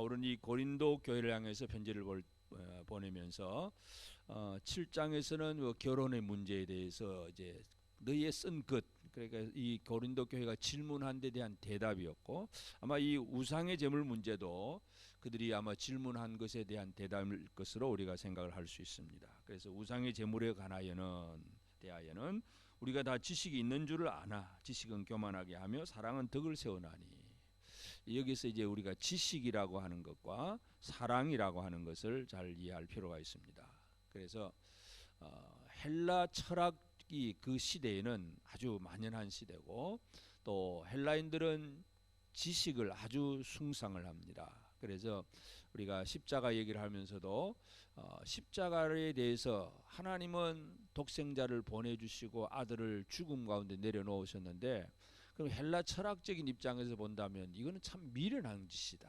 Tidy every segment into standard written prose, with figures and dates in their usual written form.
바울은 이 고린도 교회를 향해서 편지를 보내면서 7장에서는 결혼의 문제에 대해서 이제 너희의 쓴 것, 그러니까 이 고린도 교회가 질문한 데 대한 대답이었고, 아마 이 우상의 제물 문제도 그들이 아마 질문한 것에 대한 대답일 것으로 우리가 생각을 할 수 있습니다. 그래서 우상의 제물에 대하여는 우리가 다 지식이 있는 줄을 아나 지식은 교만하게 하며 사랑은 덕을 세우나니, 여기서 이제 우리가 지식이라고 하는 것과 사랑이라고 하는 것을 잘 이해할 필요가 있습니다. 그래서 헬라 철학이 그 시대에는 아주 만연한 시대고, 또 헬라인들은 지식을 아주 숭상을 합니다. 그래서 우리가 십자가 얘기를 하면서도 십자가에 대해서 하나님은 독생자를 보내주시고 아들을 죽음 가운데 내려놓으셨는데, 그럼 헬라 철학적인 입장에서 본다면 이거는 참 미련한 짓이다.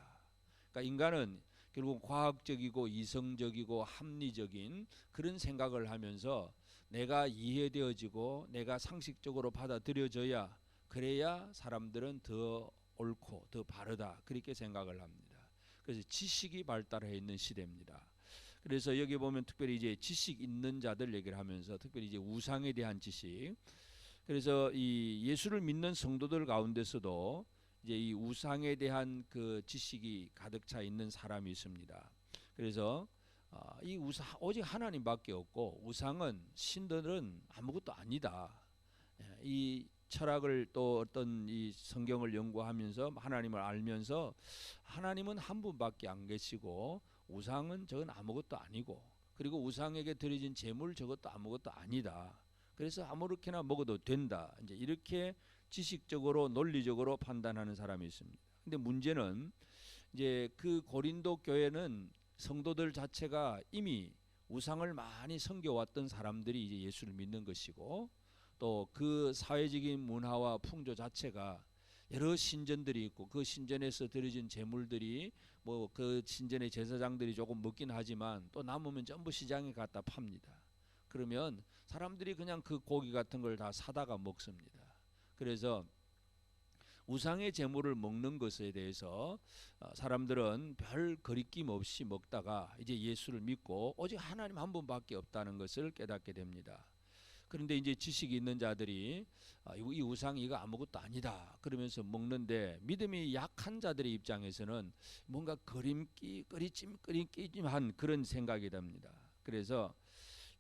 그러니까 인간은 결국 과학적이고 이성적이고 합리적인 그런 생각을 하면서 내가 이해되어지고 내가 상식적으로 받아들여져야, 그래야 사람들은 더 옳고 더 바르다, 그렇게 생각을 합니다. 그래서 지식이 발달해 있는 시대입니다. 그래서 여기 보면 특별히 이제 지식 있는 자들 얘기를 하면서 특별히 이제 우상에 대한 지식, 그래서 이 예수를 믿는 성도들 가운데서도 이제 이 우상에 대한 그 지식이 가득 차 있는 사람이 있습니다. 그래서 이 우상 오직 하나님밖에 없고, 우상은 신들은 아무것도 아니다. 이 철학을 또 어떤 이 성경을 연구하면서 하나님을 알면서 하나님은 한 분밖에 안 계시고 우상은 저건 아무것도 아니고, 그리고 우상에게 드려진 제물 저것도 아무것도 아니다. 그래서 아무렇게나 먹어도 된다. 이제 이렇게 지식적으로 논리적으로 판단하는 사람이 있습니다. 근데 문제는 이제 그 고린도 교회는 성도들 자체가 이미 우상을 많이 섬겨왔던 사람들이 이제 예수를 믿는 것이고, 또 그 사회적인 문화와 풍조 자체가 여러 신전들이 있고, 그 신전에서 드려진 제물들이 뭐 그 신전의 제사장들이 조금 먹긴 하지만 또 남으면 전부 시장에 갖다 팝니다. 그러면 사람들이 그냥 그 고기 같은 걸 다 사다가 먹습니다. 그래서 우상의 제물을 먹는 것에 대해서 사람들은 별 거리낌 없이 먹다가 이제 예수를 믿고 오직 하나님 한 분밖에 없다는 것을 깨닫게 됩니다. 그런데 이제 지식이 있는 자들이 이 우상 이거 아무것도 아니다 그러면서 먹는데, 믿음이 약한 자들의 입장에서는 뭔가 꺼리찜한 그런 생각이 됩니다. 그래서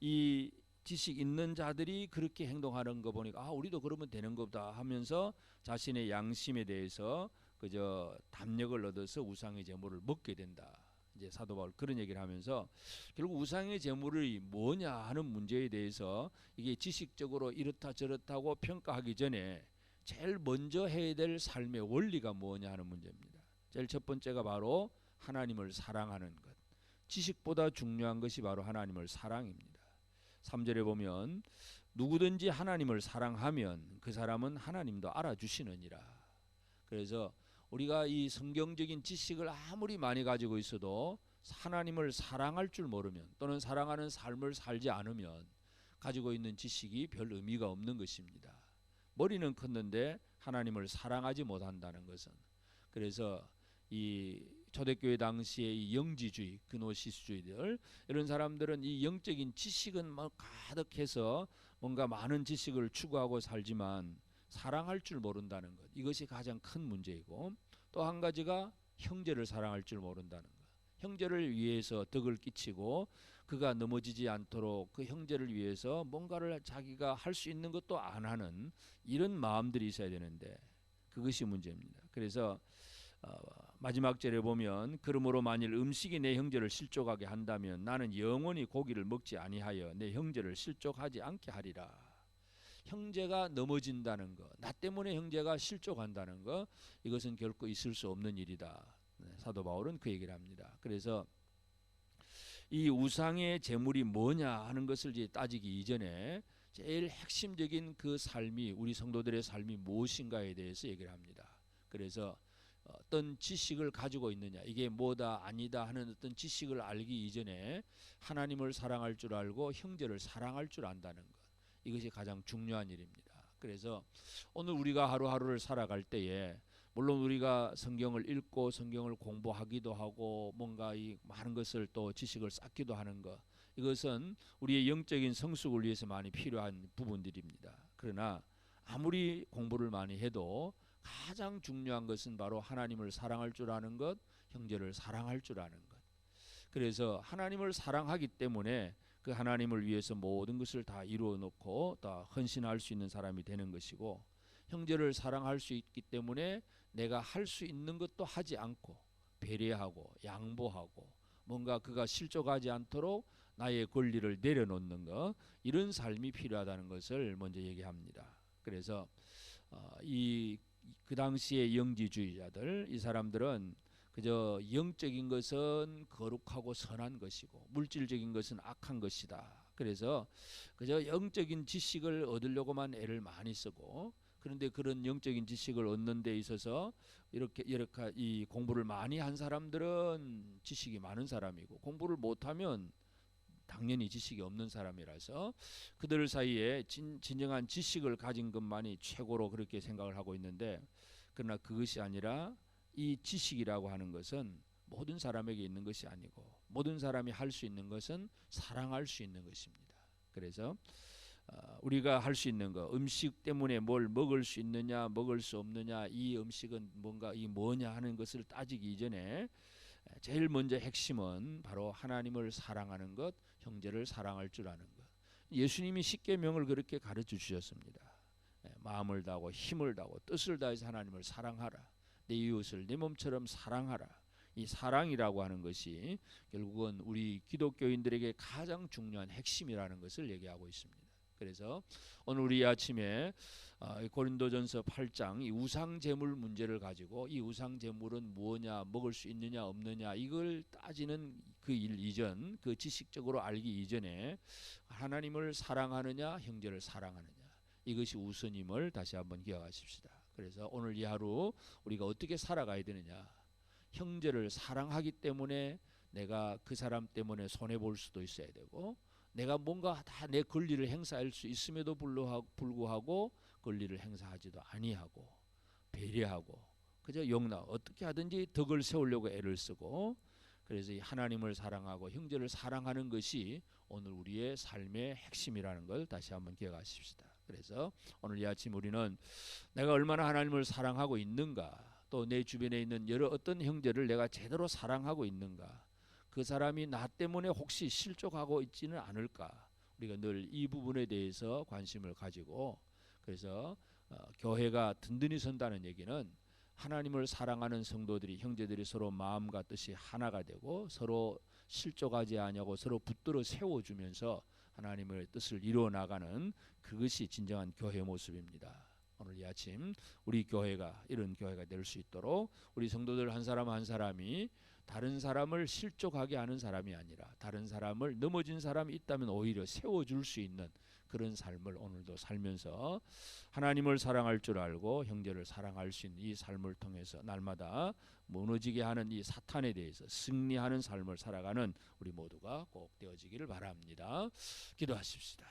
이 지식 있는 자들이 그렇게 행동하는 거 보니까 우리도 그러면 되는 거다 하면서 자신의 양심에 대해서 그저 담력을 얻어서 우상의 제물을 먹게 된다. 이제 사도 바울 그런 얘기를 하면서 결국 우상의 제물이 뭐냐 하는 문제에 대해서 이게 지식적으로 이렇다 저렇다고 평가하기 전에 제일 먼저 해야 될 삶의 원리가 뭐냐 하는 문제입니다. 제일 첫 번째가 바로 하나님을 사랑하는 것. 지식보다 중요한 것이 바로 하나님을 사랑입니다. 3절에 보면 누구든지 하나님을 사랑하면 그 사람은 하나님도 알아주시느니라. 그래서 우리가 이 성경적인 지식을 아무리 많이 가지고 있어도 하나님을 사랑할 줄 모르면, 또는 사랑하는 삶을 살지 않으면 가지고 있는 지식이 별 의미가 없는 것입니다. 머리는 컸는데 하나님을 사랑하지 못한다는 것은, 그래서 이 초대교회 당시의 이 영지주의, 그노시스주의들, 이런 사람들은 이 영적인 지식은 뭐 가득해서 뭔가 많은 지식을 추구하고 살지만 사랑할 줄 모른다는 것, 이것이 가장 큰 문제이고, 또 한 가지가 형제를 사랑할 줄 모른다는 것. 형제를 위해서 덕을 끼치고 그가 넘어지지 않도록 그 형제를 위해서 뭔가를 자기가 할 수 있는 것도 안 하는 이런 마음들이 있어야 되는데, 그것이 문제입니다. 그래서 마지막 절에 보면 그러므로 만일 음식이 내 형제를 실족하게 한다면 나는 영원히 고기를 먹지 아니하여 내 형제를 실족하지 않게 하리라. 형제가 넘어진다는 것, 나 때문에 형제가 실족한다는 것, 이것은 결코 있을 수 없는 일이다. 사도 바울은 그 얘기를 합니다. 그래서 이 우상의 제물이 뭐냐 하는 것을 이제 따지기 이전에 제일 핵심적인 그 삶이, 우리 성도들의 삶이 무엇인가에 대해서 얘기를 합니다. 그래서 어떤 지식을 가지고 있느냐, 이게 뭐다 아니다 하는 어떤 지식을 알기 이전에 하나님을 사랑할 줄 알고 형제를 사랑할 줄 안다는 것, 이것이 가장 중요한 일입니다. 그래서 오늘 우리가 하루하루를 살아갈 때에 물론 우리가 성경을 읽고 성경을 공부하기도 하고 뭔가 이 많은 것을 또 지식을 쌓기도 하는 것, 이것은 우리의 영적인 성숙을 위해서 많이 필요한 부분들입니다. 그러나 아무리 공부를 많이 해도 가장 중요한 것은 바로 하나님을 사랑할 줄 아는 것, 형제를 사랑할 줄 아는 것. 그래서 하나님을 사랑하기 때문에 그 하나님을 위해서 모든 것을 다 이루어 놓고 다 헌신할 수 있는 사람이 되는 것이고, 형제를 사랑할 수 있기 때문에 내가 할 수 있는 것도 하지 않고 배려하고 양보하고 뭔가 그가 실족하지 않도록 나의 권리를 내려놓는 것, 이런 삶이 필요하다는 것을 먼저 얘기합니다. 그래서 이 그 당시의 영지주의자들, 이 사람들은 그저 영적인 것은 거룩하고 선한 것이고 물질적인 것은 악한 것이다. 그래서 그저 영적인 지식을 얻으려고만 애를 많이 쓰고, 그런데 그런 영적인 지식을 얻는 데 있어서 이렇게 이 공부를 많이 한 사람들은 지식이 많은 사람이고, 공부를 못하면 당연히 지식이 없는 사람이라서 그들 사이에 진정한 지식을 가진 것만이 최고로 그렇게 생각을 하고 있는데, 그러나 그것이 아니라 이 지식이라고 하는 것은 모든 사람에게 있는 것이 아니고 모든 사람이 할 수 있는 것은 사랑할 수 있는 것입니다. 그래서 우리가 할 수 있는 거, 음식 때문에 뭘 먹을 수 있느냐 먹을 수 없느냐, 이 음식은 뭔가 이 뭐냐 하는 것을 따지기 이전에 제일 먼저 핵심은 바로 하나님을 사랑하는 것, 형제를 사랑할 줄 아는 것. 예수님이 십계명을 그렇게 가르쳐 주셨습니다. 마음을 다하고 힘을 다하고 뜻을 다해서 하나님을 사랑하라. 내 이웃을 내 몸처럼 사랑하라. 이 사랑이라고 하는 것이 결국은 우리 기독교인들에게 가장 중요한 핵심이라는 것을 얘기하고 있습니다. 그래서 오늘 우리 아침에 고린도전서 8장 이 우상 제물 문제를 가지고, 이 우상 제물은 무엇냐, 먹을 수 있느냐 없느냐, 이걸 따지는 그 일 이전, 그 지식적으로 알기 이전에 하나님을 사랑하느냐 형제를 사랑하느냐, 이것이 우선임을 다시 한번 기억하십시다. 그래서 오늘 이 하루 우리가 어떻게 살아가야 되느냐, 형제를 사랑하기 때문에 내가 그 사람 때문에 손해 볼 수도 있어야 되고, 내가 뭔가 다 내 권리를 행사할 수 있음에도 불구하고 권리를 행사하지도 아니하고 배려하고 그저 용납, 어떻게 하든지 덕을 세우려고 애를 쓰고, 그래서 이 하나님을 사랑하고 형제를 사랑하는 것이 오늘 우리의 삶의 핵심이라는 걸 다시 한번 기억하십시다. 그래서 오늘 이 아침 우리는 내가 얼마나 하나님을 사랑하고 있는가, 또 내 주변에 있는 여러 어떤 형제를 내가 제대로 사랑하고 있는가, 그 사람이 나 때문에 혹시 실족하고 있지는 않을까, 우리가 늘 이 부분에 대해서 관심을 가지고, 그래서 교회가 든든히 선다는 얘기는 하나님을 사랑하는 성도들이, 형제들이 서로 마음과 뜻이 하나가 되고 서로 실족하지 아니하고 서로 붙들어 세워주면서 하나님의 뜻을 이루어 나가는, 그것이 진정한 교회 모습입니다. 오늘 이 아침 우리 교회가 이런 교회가 될 수 있도록 우리 성도들 한 사람 한 사람이 다른 사람을 실족하게 하는 사람이 아니라 다른 사람을, 넘어진 사람이 있다면 오히려 세워줄 수 있는 그런 삶을 오늘도 살면서 하나님을 사랑할 줄 알고 형제를 사랑할 수 있는 이 삶을 통해서 날마다 무너지게 하는 이 사탄에 대해서 승리하는 삶을 살아가는 우리 모두가 꼭 되어지기를 바랍니다. 기도하십시다.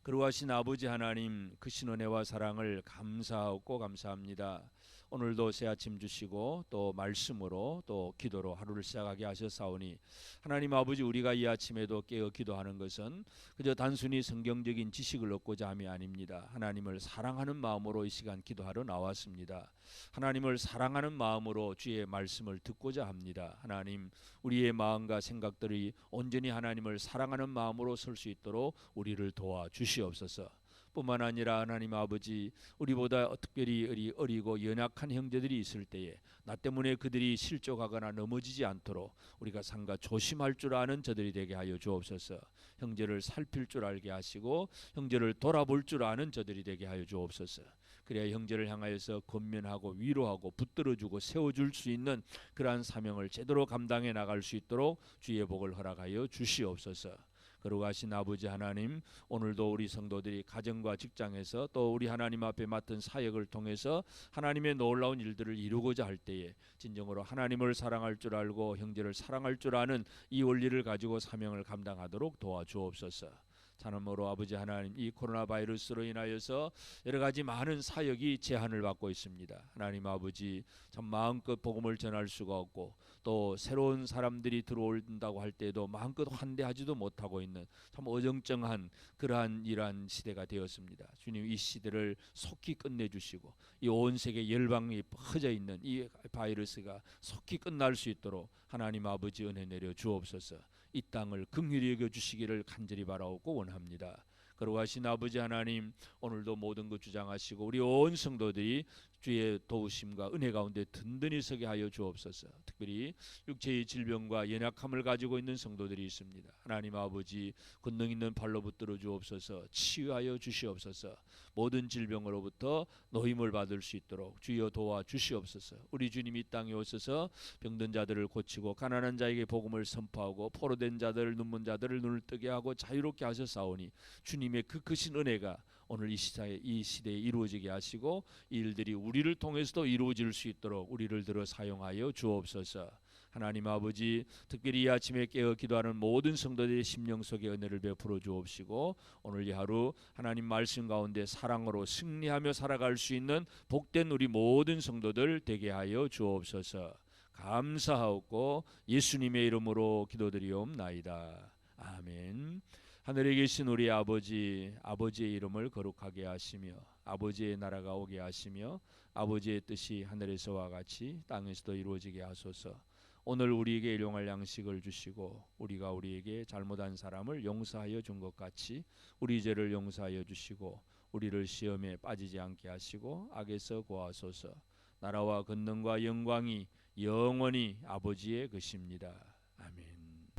거룩하신 아버지 하나님, 크신 은혜와 사랑을 감사하고 감사합니다. 오늘도 새 아침 주시고 또 말씀으로 또 기도로 하루를 시작하게 하셨사오니, 하나님 아버지, 우리가 이 아침에도 깨어 기도하는 것은 그저 단순히 성경적인 지식을 얻고자 함이 아닙니다. 하나님을 사랑하는 마음으로 이 시간 기도하러 나왔습니다. 하나님을 사랑하는 마음으로 주의 말씀을 듣고자 합니다. 하나님, 우리의 마음과 생각들이 온전히 하나님을 사랑하는 마음으로 설 수 있도록 우리를 도와주시옵소서. 뿐만 아니라 하나님 아버지, 우리보다 특별히 어리고 연약한 형제들이 있을 때에 나 때문에 그들이 실족하거나 넘어지지 않도록 우리가 삼가 조심할 줄 아는 저들이 되게 하여 주옵소서. 형제를 살필 줄 알게 하시고 형제를 돌아볼 줄 아는 저들이 되게 하여 주옵소서. 그래야 형제를 향하여서 권면하고 위로하고 붙들어주고 세워줄 수 있는 그러한 사명을 제대로 감당해 나갈 수 있도록 주의 복을 허락하여 주시옵소서. 거룩하신 아버지 하나님, 오늘도 우리 성도들이 가정과 직장에서 또 우리 하나님 앞에 맡은 사역을 통해서 하나님의 놀라운 일들을 이루고자 할 때에 진정으로 하나님을 사랑할 줄 알고 형제를 사랑할 줄 아는 이 원리를 가지고 사명을 감당하도록 도와주옵소서. 참으로 아버지 하나님, 이 코로나 바이러스로 인하여서 여러 가지 많은 사역이 제한을 받고 있습니다. 하나님 아버지, 참 마음껏 복음을 전할 수가 없고 또 새로운 사람들이 들어온다고 할 때도 마음껏 환대하지도 못하고 있는 참 어정쩡한 그러한 이러한 시대가 되었습니다. 주님, 이 시대를 속히 끝내주시고 이 온 세계 열방이 퍼져 있는 이 바이러스가 속히 끝날 수 있도록 하나님 아버지 은혜 내려 주옵소서. 이 땅을 긍휼히 여겨 주시기를 간절히 바라옵고 원합니다. 거룩하신 아버지 하나님, 오늘도 모든 것 주장하시고 우리 온 성도들이 주의 도우심과 은혜 가운데 든든히 서게 하여 주옵소서. 특별히 육체의 질병과 연약함을 가지고 있는 성도들이 있습니다. 하나님 아버지, 권능 있는 발로 붙들어 주옵소서. 치유하여 주시옵소서. 모든 질병으로부터 노임을 받을 수 있도록 주여 도와 주시옵소서. 우리 주님이 땅에 오셔서 병든 자들을 고치고 가난한 자에게 복음을 선포하고 포로된 자들, 눈먼 자들을 눈을 뜨게 하고 자유롭게 하셨사오니 주님의 그 크신 은혜가 오늘 이 시대에 이루어지게 하시고 이 일들이 우리를 통해서도 이루어질 수 있도록 우리를 들어 사용하여 주옵소서. 하나님 아버지, 특별히 이 아침에 깨어 기도하는 모든 성도들의 심령 속에 은혜를 베풀어 주옵시고 오늘 이 하루 하나님 말씀 가운데 사랑으로 승리하며 살아갈 수 있는 복된 우리 모든 성도들 되게 하여 주옵소서. 감사하옵고 예수님의 이름으로 기도드리옵나이다. 아멘. 하늘에 계신 우리 아버지, 아버지의 이름을 거룩하게 하시며 아버지의 나라가 오게 하시며 아버지의 뜻이 하늘에서와 같이 땅에서도 이루어지게 하소서. 오늘 우리에게 일용할 양식을 주시고 우리가 우리에게 잘못한 사람을 용서하여 준 것 같이 우리 죄를 용서하여 주시고 우리를 시험에 빠지지 않게 하시고 악에서 구하소서. 나라와 권능과 영광이 영원히 아버지의 것입니다.